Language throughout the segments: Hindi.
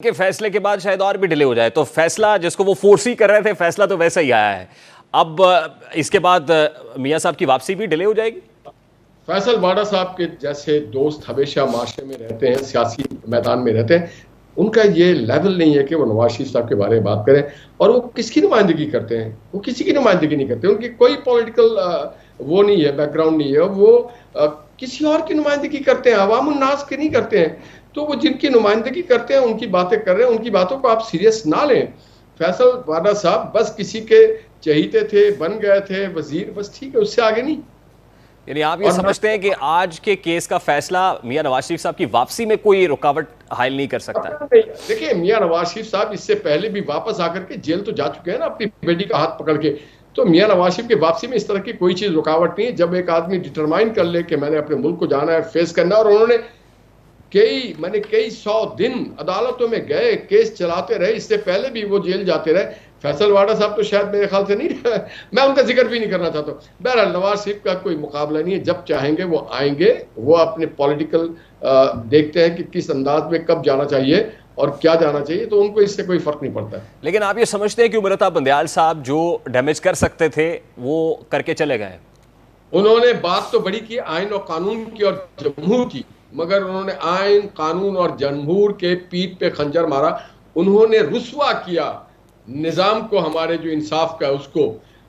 के फैसले के बाद शायद और भी डिले हो जाए, तो फैसला जिसको वो फोर्स कर रहे थे, फैसला तो वैसा ही आया है। अब इसके बाद मियां साहब की वापसी भी डिले हो जाएगी। फैसल वाडा साहब के जैसे दोस्त हमेशा माशरे में रहते हैं, सियासी मैदान में रहते हैं, उनका ये लेवल नहीं है कि वो नवाज शरीफ साहब के बारे में बात करें। और वो किसकी नुमाइंदगी करते हैं? वो किसी की नुमाइंदगी नहीं करते। उनकी कोई पॉलिटिकल वो नहीं है, बैकग्राउंड नहीं है। वो किसी और की नुमाइंदगी करते हैं, अवाम उन्नास की नहीं करते हैं। तो वो जिनकी नुमाइंदगी करते हैं उनकी बातें कर रहे हैं, उनकी बातों को आप सीरियस ना लें। फैसल वाडा साहब बस किसी के चहीते थे, बन गए थे वजीर, बस ठीक है, उससे आगे नहीं। यानी आप ये समझते हैं कि आज के केस का फैसला मियां नवाज शरीफ साहब की वापसी में कोई रुकावट हायल नहीं कर सकता? देखिए, मियां नवाज शरीफ साहब इससे पहले भी वापस आकर के जेल तो जा चुके हैं ना, अपनी बेटी का हाथ पकड़ के। तो मियां नवाज शरीफ की वापसी में इस तरह की कोई चीज रुकावट नहीं है। जब एक आदमी डिटरमाइन कर ले कि मैंने अपने मुल्क को जाना है, फेस करना है, और उन्होंने कई सौ दिन अदालतों में गए, केस चलाते रहे, इससे पहले भी वो जेल जाते रहे। फैसल वाडा साहब तो शायद मेरे ख्याल से नहीं मैं उनका जिक्र भी नहीं करना चाहता। बहरहाल नवाज शरीफ का कोई मुकाबला नहीं है। जब चाहेंगे वो आएंगे। वो अपने पॉलिटिकल देखते हैं कि किस अंदाज में कब जाना चाहिए और क्या जाना चाहिए, तो उनको इससे कोई फर्क नहीं पड़ता है। लेकिन आप ये समझते हैं कि उमरता बंदयाल साहब जो डैमेज कर सकते थे वो करके चले गए? उन्होंने बात तो बड़ी की आइन और कानून की और जमहूर की, मगर उन्होंने आइन, कानून और जमहूर के पीठ पे खंजर मारा। उन्होंने रुस्वा किया निजाम को, हमारे जो इंसाफ का उसको।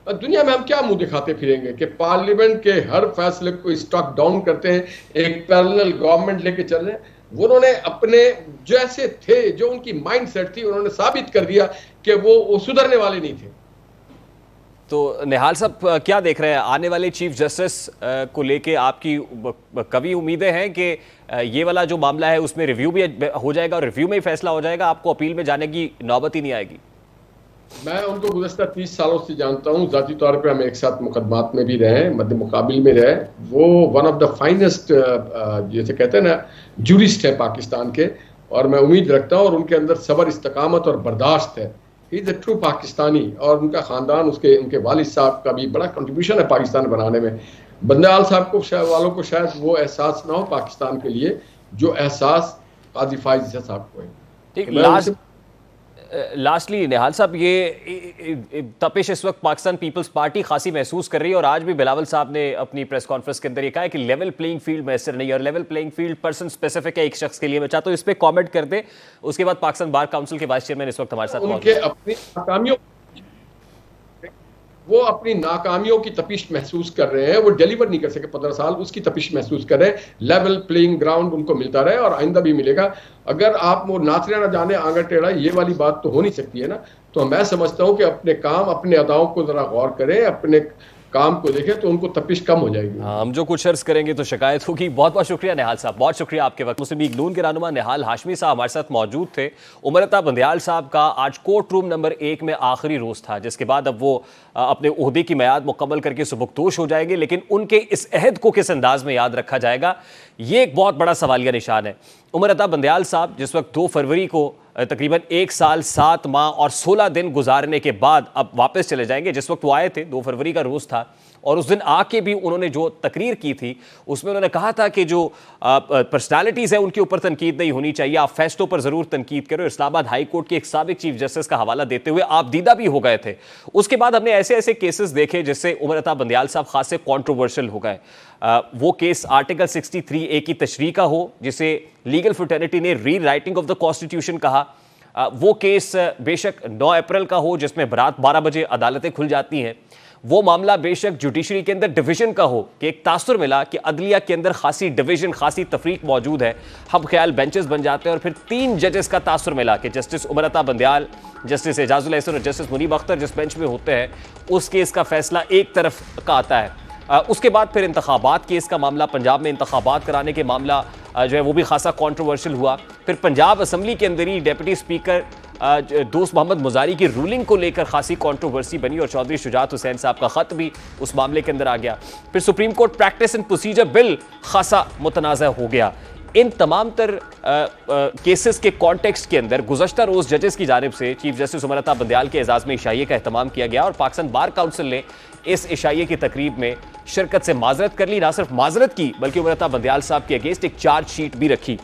दुनिया में हम क्या मुंह दिखाते फिरेंगे कि पार्लियामेंट के हर फैसले को स्टॉक डाउन करते हैं, एक पैरेलल गवर्नमेंट लेके चल रहे हैं। उन्होंने अपने जैसे थे, जो उनकी माइंड सेट थी, उन्होंने साबित कर दिया कि वो सुधरने वाले नहीं थे। तो निहाल साहब क्या देख रहे हैं आने वाले चीफ जस्टिस को लेके? आपकी कभी उम्मीदें हैं कि ये वाला जो मामला है उसमें रिव्यू भी हो जाएगा और रिव्यू में ही फैसला हो जाएगा, आपको अपील में जाने की नौबत ही नहीं आएगी? मैं उनको गुज़श्ता 30 सालों से जानता हूँ, ज़ाती तौर पे हम एक साथ मुकदमात में भी रहे, मध्य मुकाबिल में रहे। वो वन ऑफ द फाइनेस्ट जैसे कहते हैं ना, जूरिस्ट है पाकिस्तान के, और मैं उम्मीद रखता हूँ और उनके अंदर सब्र, इस्तकामत और बर्दाश्त है। He is a true Pakistani, और उनका ख़ानदान, उनके वालिद साहब का भी बड़ा कंट्रीब्यूशन है पाकिस्तान बनाने में। बंदयाल साहब को वालों को शायद वो एहसास ना हो पाकिस्तान के लिए जो एहसास काजी फाइज साहब को है। ठीक, लास्टली निहाल साहब, ये तपिश इस वक्त पाकिस्तान पीपल्स पार्टी खासी महसूस कर रही है, और आज भी बिलावल साहब ने अपनी प्रेस कॉन्फ्रेंस के अंदर ये कहा है कि लेवल प्लेइंग फील्ड मैसर नहीं है, और level playing field person specific है एक शख्स के लिए। मैं चाहता हूँ इस पे कमेंट कर दे। उसके बाद पाकिस्तान बार काउंसिल के वाइस चेयरमैन इस वक्त हमारे साथ उनके अपनी नाकामियों की तपिश महसूस कर रहे हैं। वो डिलीवर नहीं कर सके 15 साल, उसकी तपिश महसूस कर रहे हैं। लेवल प्लेइंग ग्राउंड उनको मिलता रहे और आइंदा भी मिलेगा। अगर आप वो नाचने ना जाने आंगा टेढ़ा, ये वाली बात तो हो नहीं सकती है ना। तो मैं समझता हूँ कि अपने काम, अपने अदाओं को जरा गौर करें, अपने काम को देखें, तो उनको तपिश कम हो जाएगी। हम जो कुछ अर्ज करेंगे तो शिकायत होगी। बहुत बहुत शुक्रिया निहाल साहब, बहुत शुक्रिया आपके वक्त। मुस्लिम लीग नून के रहनुमा निहाल हाशमी साहब हमारे साथ मौजूद थे। उमरता बंदयाल साहब का आज कोर्ट रूम नंबर 1 में आखिरी रोज था, जिसके बाद अब वो अपने ओहदे की मियाद मुकम्मल करके सुबुकदोश हो जाएंगे। लेकिन उनके इस अहद को किस अंदाज में याद रखा जाएगा, ये एक बहुत बड़ा सवालिया निशान है। उमरता बंदयाल साहब जिस वक्त 2 फरवरी को तकरीबन 1 साल 7 माह और 16 दिन गुजारने के बाद अब वापस चले जाएंगे। जिस वक्त वो आए थे 2 फरवरी का रोज़ था, और उस दिन आके भी उन्होंने जो तकरीर की थी उसमें उन्होंने कहा था कि जो पर्सनालिटीज़ हैं उनके ऊपर तनकीद नहीं होनी चाहिए, आप फैसलों पर ज़रूर तनकीद करो। इस्लामाबाद हाई कोर्ट के एक साबिक चीफ जस्टिस का हवाला देते हुए आप दीदा भी हो गए थे। उसके बाद हमने ऐसे ऐसे केसेस देखे जिससे उमरता बंदयाल साहब खासे कॉन्ट्रोवर्शियल हो गए। वो केस आर्टिकल 63A की तशरीह का हो, जिसे लीगल फ्रेटर्निटी ने री राइटिंग ऑफ द कॉन्स्टिट्यूशन कहा। वो केस बेशक 9 अप्रैल का हो, जिसमें रात 12 बजे अदालतें खुल जाती हैं। वो मामला बेशक जुडिशरी के अंदर डिवीजन का हो, कि एक तासुर मिला कि अदलिया के अंदर खासी डिवीजन, खासी तफरीक मौजूद है, हम ख्याल बेंचेस बन जाते हैं। और फिर 3 जजेस का तासुर मिला कि जस्टिस उमरता बंदयाल, जस्टिस एजाजुल एहसन और जस्टिस मुनीब अख्तर जिस बेंच में होते हैं, उस केस का फैसला एक तरफ का आता है। उसके बाद फिर इंतखाबात केस का मामला, पंजाब में इंतखाबात कराने के मामला जो है वो भी खासा कॉन्ट्रोवर्शियल हुआ। फिर पंजाब असम्बली के अंदर ही डिप्टी स्पीकर दोस्त मोहम्मद मुजारी की रूलिंग को लेकर खासी कंट्रोवर्सी बनी, और चौधरी शुजात हुसैन साहब का खत भी उस मामले के अंदर आ गया। फिर supreme court practice and procedure bill खासा मुतनाज़ा हो गया। इन तमाम तर केसेस के कॉन्टेक्स्ट के अंदर गुज़श्ता रोज़ जजेस की जानिब से चीफ जस्टिस उमरता बंदयाल के एजाज़ में इशाइये का एहतमाम किया गया, और पाकिस्तान बार काउंसिल ने इस इशाइये की तकरीब में शिरकत से माजरत कर ली। ना सिर्फ माजरत की, बल्कि उमरता बंदयाल साहब के अगेंस्ट एक चार्जशीट भी रखी।